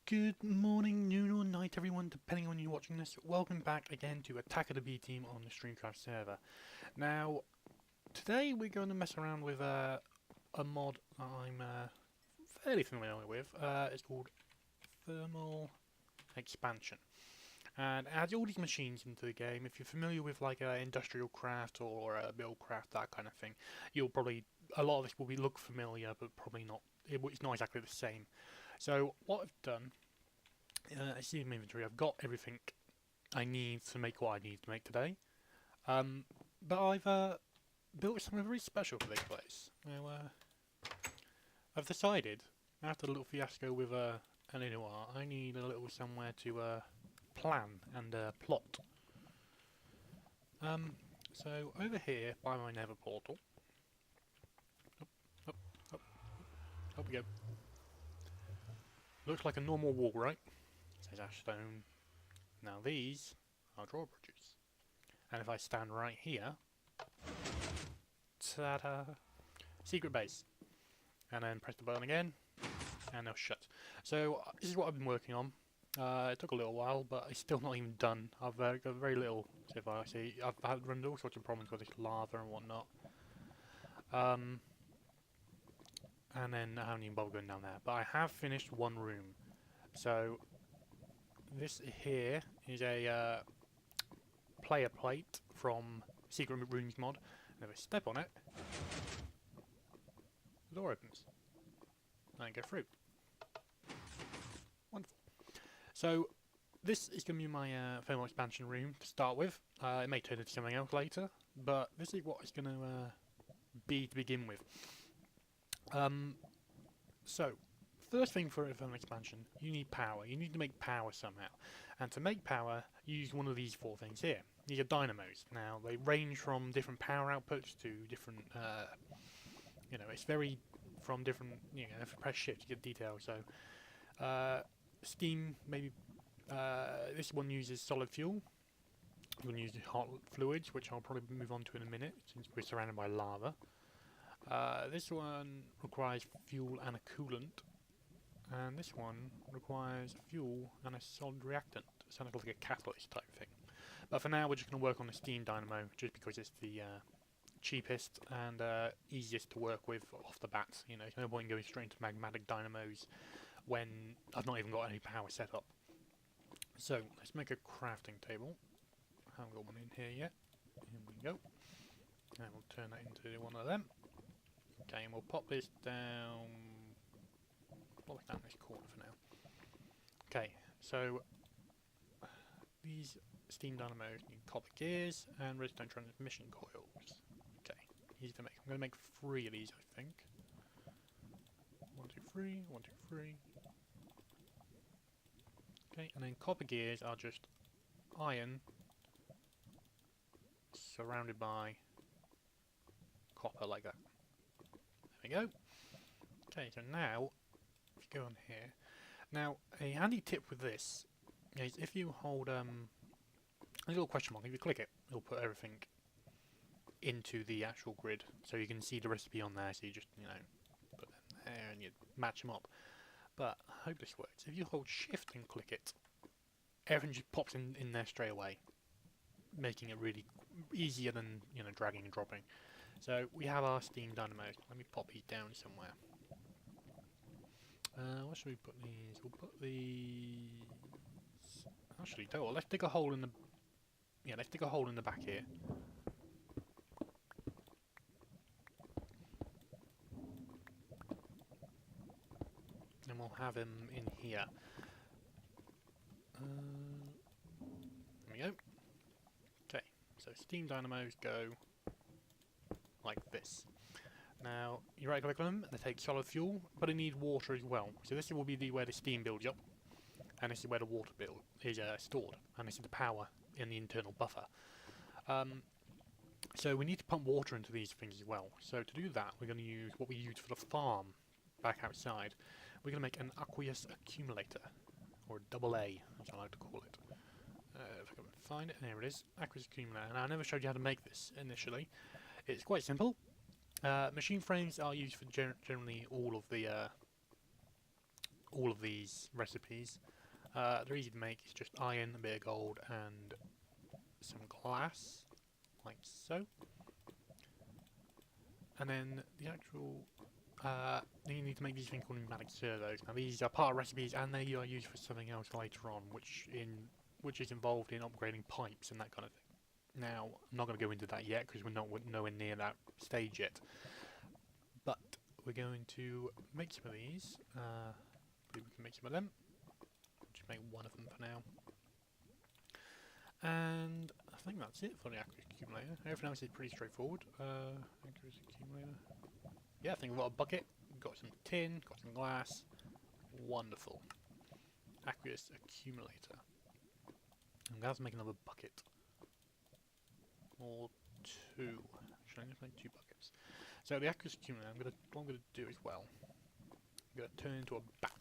Good morning, noon or night everyone, depending on when you're watching this. Welcome back again to Attack of the B Team on the Streamcraft server. Now, today we're going to mess around with a mod that I'm fairly familiar with. It's called Thermal Expansion. And it adds all these machines into the game. If you're familiar with like industrial craft or build craft, that kind of thing, you'll probably, a lot of this will look familiar, but probably not, it's not exactly the same. So what I've done, I see in my inventory, I've got everything I need to make what I need to make today. But I've built something very special for this place. Now, I've decided, after a little fiasco with an Inuar, I need a little somewhere to plan and plot. So over here by my nether portal, up we go. Looks like a normal wall, right? It says ash stone. Now these are drawbridges. And if I stand right here, ta-da! Secret base. And then press the button again, and they'll shut. So this is what I've been working on. It took a little while, but it's still not even done. I've got very little. So if I see, I've had run into all sorts of problems with this lava and whatnot. And then I haven't even bothered going down there. But I have finished one room. So this here is a player plate from Secret Rooms mod. And if I step on it, the door opens. And I go through. Wonderful. So this is going to be my thermal expansion room to start with. It may turn into something else later, but this is what it's going to be to begin with. So, first thing for a thermal expansion, you need power. You need to make power somehow. And to make power, you use one of these four things here. These are dynamos. Now, they range from different power outputs to different, it's very from different, if you press shift, you get details. So, steam, maybe, this one uses solid fuel. You can use hot fluids, which I'll probably move on to in a minute, since we're surrounded by lava. This one requires fuel and a coolant, and this one requires fuel and a solid reactant. It sounds like a catalyst type thing. But for now, we're just going to work on the steam dynamo, just because it's the cheapest and easiest to work with off the bat. There's no point in going straight into magmatic dynamos when I've not even got any power set up. So let's make a crafting table. I haven't got one in here yet. Here we go. And we'll turn that into one of them. Okay, and we'll pop this down. Pop it down this corner for now. Okay, so these steam dynamos need copper gears and redstone transmission coils. Okay, easy to make. I'm going to make 3 of these, I think. 1, 2, 3. 1, 2, 3. Okay, and then copper gears are just iron surrounded by copper like that. There we go. Okay, so now, if you go on here, now a handy tip with this is if you hold a little question mark, if you click it, it'll put everything into the actual grid, so you can see the recipe on there, so you just, put them there and you match them up. But I hope this works. If you hold shift and click it, everything just pops in there straight away, making it really easier than, dragging and dropping. So we have our steam dynamos. Let me pop these down somewhere. What should we put these? We'll put these. Actually, no. Let's dig a hole in the. Yeah, let's dig a hole in the back here. And we'll have him in here. There we go. Okay, so steam dynamos go like this. Now, you right click on them, they take solid fuel, but they need water as well. So this will be where the steam builds up, and this is where the water is stored, and this is the power in the internal buffer. So we need to pump water into these things as well. So to do that, we're going to use what we use for the farm back outside. We're going to make an aqueous accumulator, or AA, as I like to call it. If I can find it, there it is, aqueous accumulator. Now, I never showed you how to make this initially. It's quite simple. Machine frames are used for generally all all of these recipes. They're easy to make. It's just iron, a bit of gold, and some glass, like so. And then the actual, you need to make these things called pneumatic servos. Now these are part of recipes, and they are used for something else later on, which is involved in upgrading pipes and that kind of thing. Now I'm not going to go into that yet because we're nowhere near that stage yet. But we're going to make some of these. We can make some of them. Just make one of them for now. And I think that's it for the accuracy accumulator. Everything else is pretty straightforward. Accuracy accumulator. Yeah, I think we've got a bucket, got some tin, got some glass. Wonderful. Accuracy accumulator. I'm going to have to make another bucket. Or two. Should I just make 2 buckets? So the accuracy accumulator, what I'm going to do as well. I'm going to turn into a bat.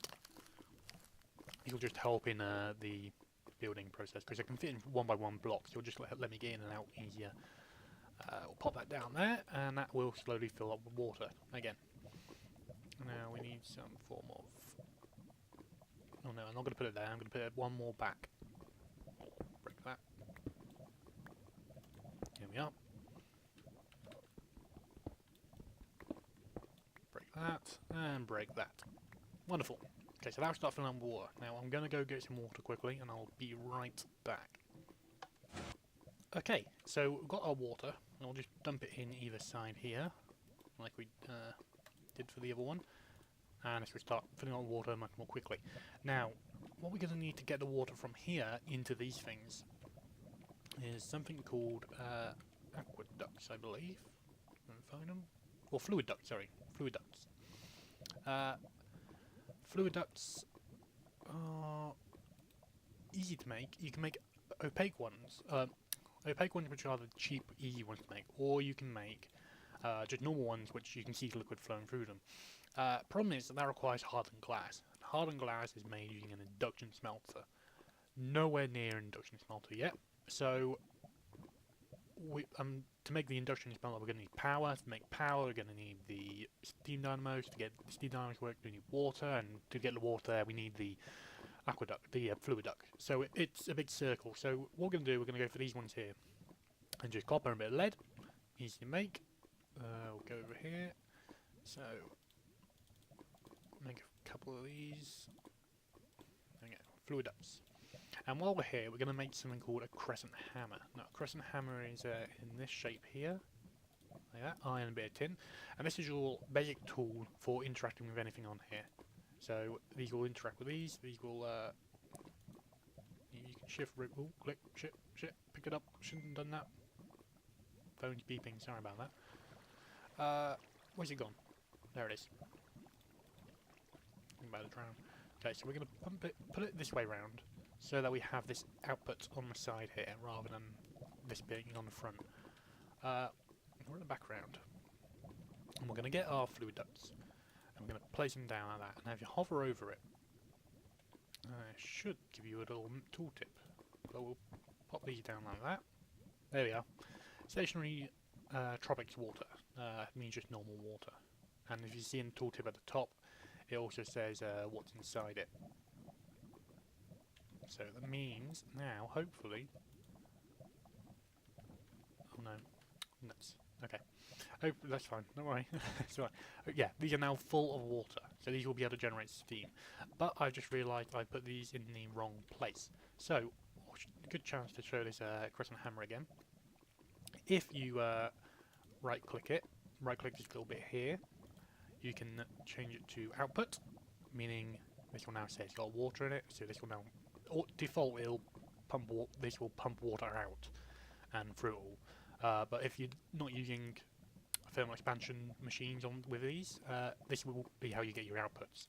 It'll just help in the building process because I can fit in 1 by 1 blocks. You'll just let me get in and out easier. We'll pop that down there, and that will slowly fill up with water again. Now we need some form of. Oh no, I'm not going to put it there. I'm going to put it one more back. Break that. Here we are. Break that and break that. Wonderful. Okay, so that'll start filling up with water. Now I'm going to go get some water quickly and I'll be right back. Okay, so we've got our water. I'll just dump it in either side here, like we did for the other one. And this will start filling up with water much more quickly. Now, what we're going to need to get the water from here into these things is something called aqueducts, I believe. Find them? Or fluid ducts, sorry. Fluid ducts. Fluid ducts are easy to make. You can make opaque ones. Opaque ones which are the cheap, easy ones to make. Or you can make just normal ones which you can see the liquid flowing through them. Problem is that requires hardened glass. Hardened glass is made using an induction smelter. Nowhere near an induction smelter yet. So to make the induction smelter, we're going to need power. To make power, we're going to need the steam dynamos. To get the steam dynamos work, we need water, and to get the water there, we need the aqueduct, the fluid duct. So it's a big circle. So what we're going to do, we're going to go for these ones here, and just copper and a bit of lead. Easy to make. We'll go over here. So make a couple of these. There we go. Fluid ducts. And while we're here, we're going to make something called a crescent hammer. Now, a crescent hammer is in this shape here, like that, iron and a bit of tin. And this is your basic tool for interacting with anything on here. So these will interact with these. These will, you can shift, ooh, click, shift, pick it up. Shouldn't have done that. Phone's beeping, sorry about that. Where's it gone? There it is. I'm about to drown. Okay, so we're going to put it this way round, so that we have this output on the side here, rather than this being on the front. We're in the background. And we're going to get our fluid ducts. And we're going to place them down like that. And if you hover over it, it should give you a little tooltip. But we'll pop these down like that. There we are. Stationary tropics water. Means just normal water. And if you see in the tooltip at the top, it also says what's inside it. So that means now, hopefully... Oh no. Nuts. Okay. Oh, that's fine. Don't worry. It's fine. Yeah, these are now full of water. So these will be able to generate steam. But I've just realised I put these in the wrong place. So, good chance to show this crescent hammer again. If you right-click it, right-click this little bit here, you can change it to output, meaning this will now say it's got water in it. So this will now... default, this will pump water out and through it all. But if you're not using thermal expansion machines with these, this will be how you get your outputs.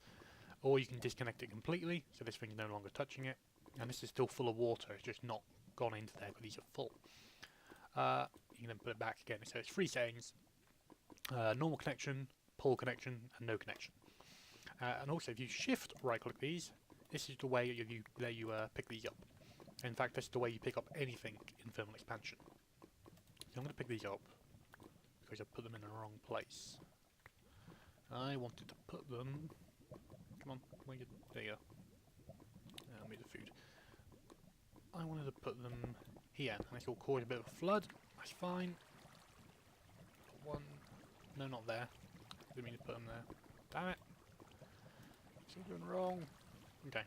Or you can disconnect it completely, so this thing's no longer touching it, and this is still full of water. It's just not gone into there because these are full. You can then put it back again. So it's 3 settings: normal connection, pull connection, and no connection. And also, if you shift right-click these, this is the way you pick these up. In fact, this is the way you pick up anything in thermal expansion. So I'm going to pick these up because I put them in the wrong place. I wanted to put them Come on, where you? There you go. I'll make the food. I wanted to put them here, and this will cause a bit of a flood. That's fine. One. No, not there. Didn't mean to put them there. Damn it. Still doing wrong. Okay.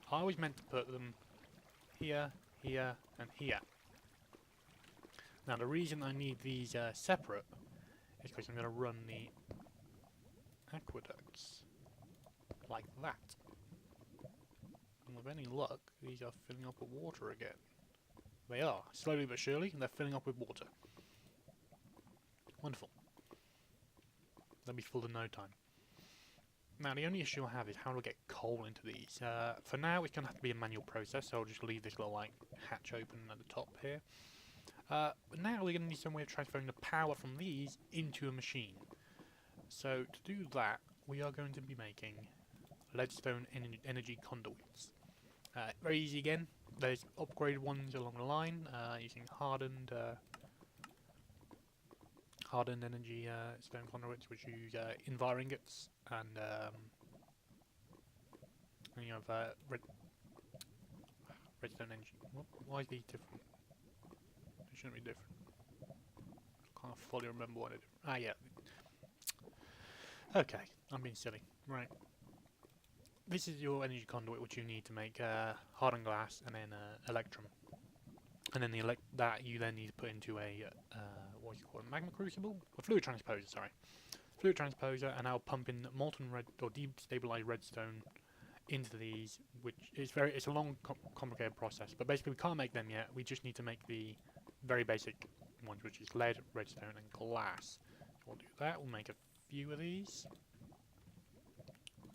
I was meant to put them here, here, and here. Now the reason I need these separate is because I'm going to run the aqueducts like that. And with any luck, these are filling up with water again. They are, slowly but surely, they're filling up with water. Wonderful. They'll be full in no time. Now the only issue I have is how to get coal into these. For now it's going to have to be a manual process, so I'll just leave this little like hatch open at the top here. But now we're going to need some way of transferring the power from these into a machine. So to do that, we are going to be making leadstone energy conduits. Very easy again. There's upgraded ones along the line using hardened energy stone conduits, which use envir ingots and you have redstone energy. Why is these different? They shouldn't be different. Can't fully remember what it is. Ah, yeah. Okay, I'm being silly. Right. This is your energy conduit, which you need to make hardened glass and then electrum. And then that you then need to put into a what do you call it, magma crucible? A fluid transposer, sorry. Fluid transposer, and I'll pump in molten red or destabilized redstone into these, which is it's a long, complicated process. But basically, we can't make them yet. We just need to make the very basic ones, which is lead, redstone, and glass. We'll do that. We'll make a few of these,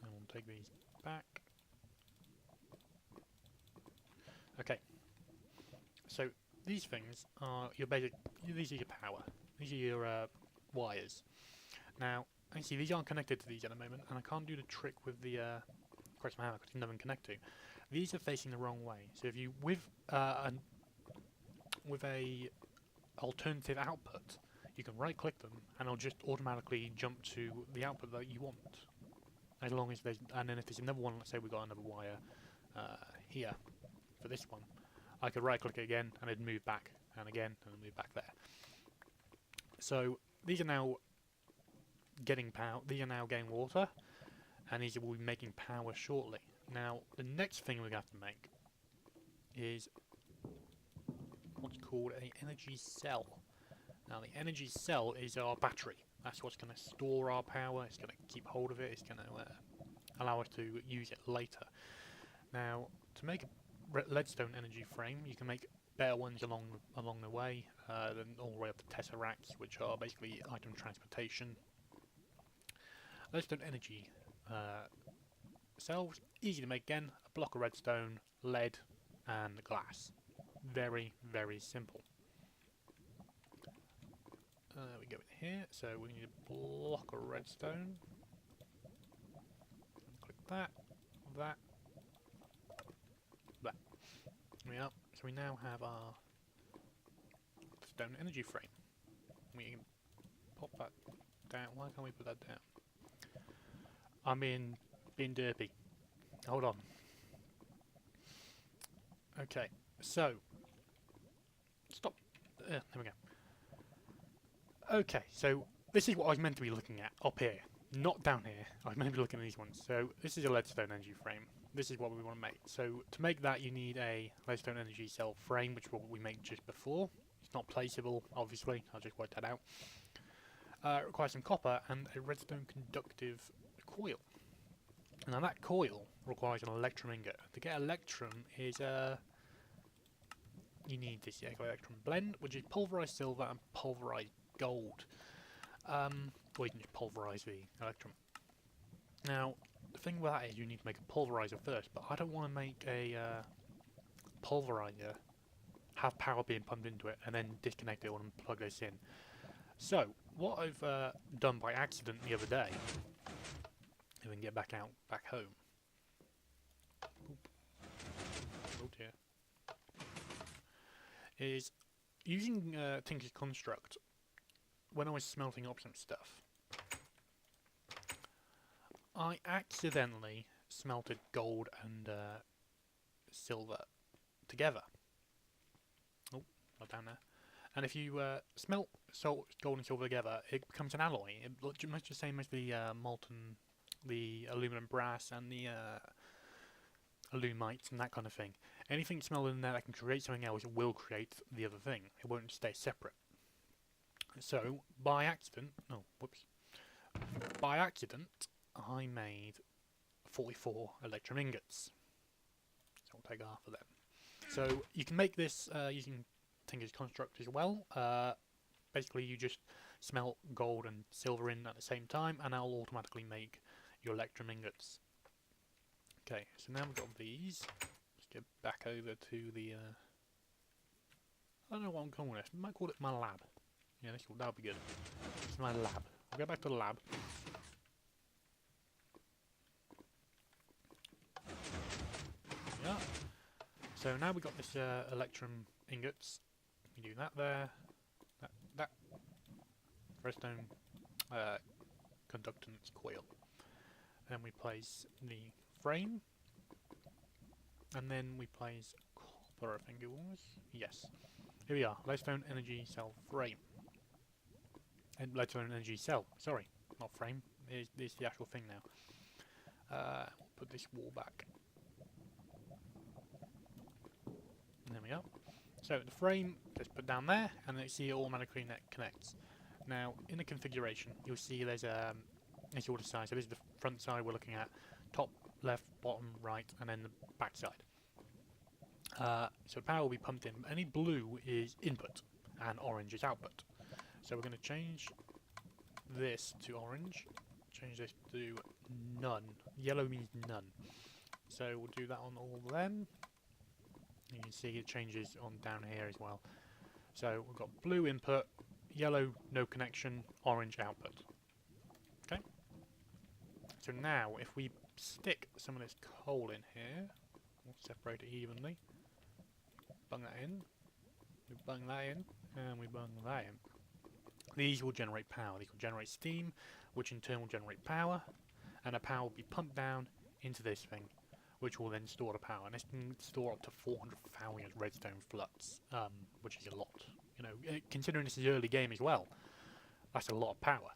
and we'll take these back. Okay. So these things are your basic. These are your power. These are your wires. Now, actually, these aren't connected to these at the moment, and I can't do the trick with the question hammer because nothing connect to. These are facing the wrong way. So if you with a alternative output, you can right-click them, and it'll just automatically jump to the output that you want. As long as there's, and then if there's another one, let's say we've got another wire here for this one, I could right-click it again, and it'd move back, and again, and it'd move back there. So these are now getting power. These are now getting water, and these will be making power shortly. Now, the next thing we're going to have to make is what's called an energy cell. Now, the energy cell is our battery. That's what's going to store our power. It's going to keep hold of it. It's going to allow us to use it later. Now, to make a leadstone energy frame, you can make better ones along the way, than all the way up to tesseracts, which are basically item transportation. Leadstone energy cells, easy to make again. A block of redstone, lead, and glass. Very, very simple. We go in here, so we need a block of redstone. Click that, that. Yeah, so we now have our stone energy frame. We can pop that down. Why can't we put that down? I'm being derpy. Hold on. Okay, so stop. There we go. Okay, so this is what I was meant to be looking at up here, not down here. I was meant to be looking at these ones. So this is a leadstone energy frame. This is what we want to make. So to make that, you need a leadstone energy cell frame, which is what we made just before. It's not placeable, obviously. I'll just work that out. It requires some copper and a redstone conductive coil. Now that coil requires an electrum ingot. To get electrum is you need this electrum blend, which is pulverized silver and pulverized gold. Or you can just pulverize the electrum. Now, the thing with that is you need to make a pulverizer first, but I don't want to make a pulverizer, have power being pumped into it, and then disconnect it and plug this in. So, what I've done by accident the other day, if we can get back home. Oh dear. Is using Tinker's Construct when I was smelting up some stuff. I accidentally smelted gold and silver together. Oh, not down there. And if you smelt gold and silver together, it becomes an alloy. It looks much the same as the the aluminum brass and the alumite and that kind of thing. Anything smelted in there that can create something else will create the other thing. It won't stay separate. So, by accident, by accident, I made 44 electrum ingots. So I'll take half of them. So you can make this using Tinker's construct as well. Basically, you just smelt gold and silver in at the same time, and that'll automatically make your electrum ingots. Okay, so now we've got these. Let's get back over to the. I don't know what I'm calling this. I might call it my lab. Yeah, that'll be good. It's my lab. I'll go back to the lab. Yeah. So now we've got this electrum ingots. You do that there. That. Redstone conductance coil. And then we place the frame. And then we place copper, I think it was. Yes. Here we are. Redstone energy cell frame. And redstone energy cell. Sorry, not frame. It's the actual thing now. We'll put this wall back. And there we go. So the frame is put down there, and then you see it automatically connects. Now in the configuration, you'll see there's it's all the sides. So this is the front side we're looking at. Top, left, bottom, right, and then the back side. So power will be pumped in. Any blue is input, and orange is output. So we're going to change this to orange, change this to none. Yellow means none. So we'll do that on all of them. You can see it changes on down here as well. So we've got blue input, yellow no connection, orange output. Okay. So now if we stick some of this coal in here, we'll separate it evenly. Bung that in. We bung that in, and we bung that in. These will generate power. These will generate steam, which in turn will generate power, and the power will be pumped down into this thing, which will then store the power. And this can store up to 400,000 redstone flux, which is a lot. You know, considering this is early game as well, that's a lot of power.